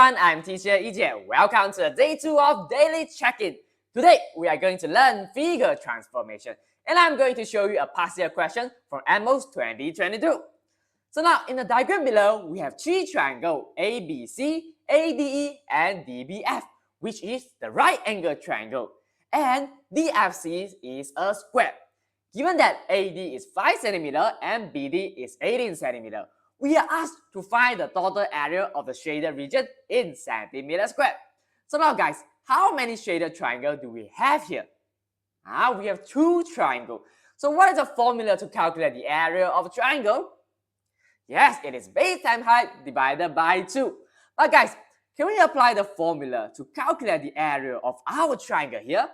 everyone, I'm teacher Yijie. Welcome to day 2 of Daily Check-In. Today, we are going to learn figure transformation, and I'm going to show you a past year question from AMOS 2022. So now, in the diagram below, we have 3 triangles, ABC, ADE, and DBF, which is the right angle triangle, and DFC is a square. Given that AD is 5 cm and BD is 18 cm, we are asked to find the total area of the shaded region in centimeter squared. So now guys, how many shaded triangles do we have here? We have 2 triangles. So what is the formula to calculate the area of a triangle? Yes, it is base times height divided by 2. But guys, can we apply the formula to calculate the area of our triangle here?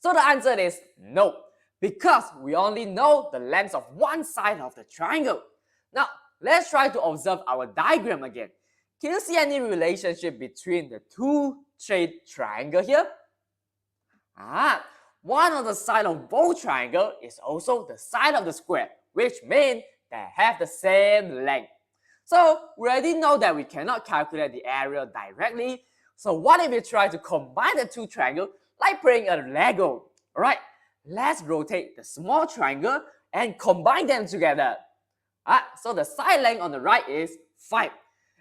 So the answer is no, because we only know the length of one side of the triangle. Now, let's try to observe our diagram again. Can you see any relationship between the 2 straight triangles here? One of the sides of both triangles is also the side of the square, which means they have the same length. So we already know that we cannot calculate the area directly. So what if we try to combine the 2 triangles like playing a Lego? Alright, let's rotate the small triangle and combine them together. So the side length on the right is 5.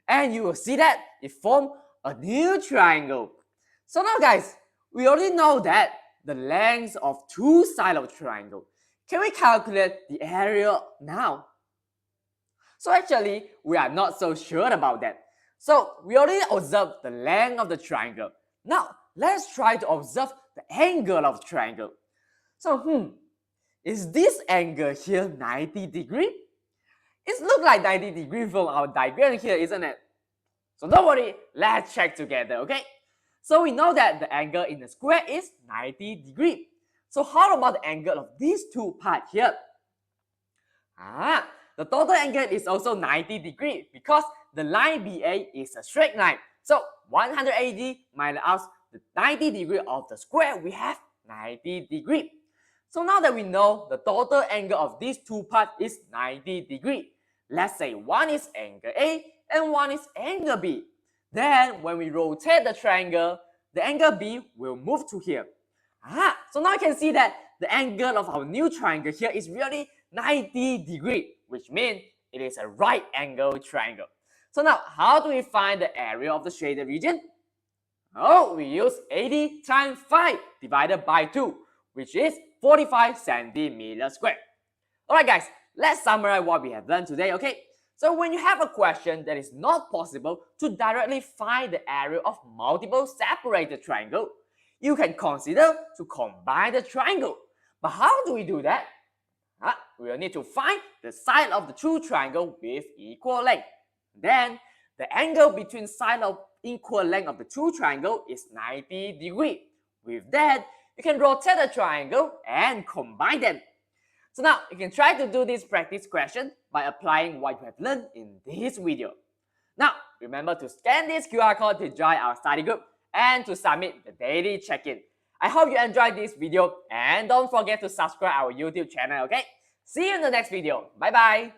And you will see that it forms a new triangle. So now guys, we already know that the length of 2 sides of a triangle. Can we calculate the area now? So actually, we are not so sure about that. So we already observed the length of the triangle. Now, let's try to observe the angle of the triangle. So, is this angle here 90 degrees? It looks like 90 degrees from our diagram here, isn't it? So don't worry, let's check together, okay? So we know that the angle in the square is 90 degrees. So how about the angle of these 2 parts here? The total angle is also 90 degrees because the line BA is a straight line. So 180 minus the 90 degrees of the square, we have 90 degrees. So now that we know the total angle of these 2 parts is 90 degrees, let's say one is angle A and one is angle B. Then when we rotate the triangle, the angle B will move to here. So now you can see that the angle of our new triangle here is really 90 degrees, which means it is a right angle triangle. So now, how do we find the area of the shaded region? We use 80 times 5 divided by 2, which is 45 centimeters squared. Alright guys, let's summarize what we have learned today, okay? So when you have a question that is not possible to directly find the area of multiple separated triangles, you can consider to combine the triangle. But how do we do that? We will need to find the side of the 2 triangles with equal length. Then, the angle between sides of equal length of the 2 triangles is 90 degrees. With that, you can rotate the triangle and combine them. So now, you can try to do this practice question by applying what you have learned in this video. Now, remember to scan this QR code to join our study group and to submit the daily check-in. I hope you enjoyed this video and don't forget to subscribe our YouTube channel, okay? See you in the next video. Bye bye!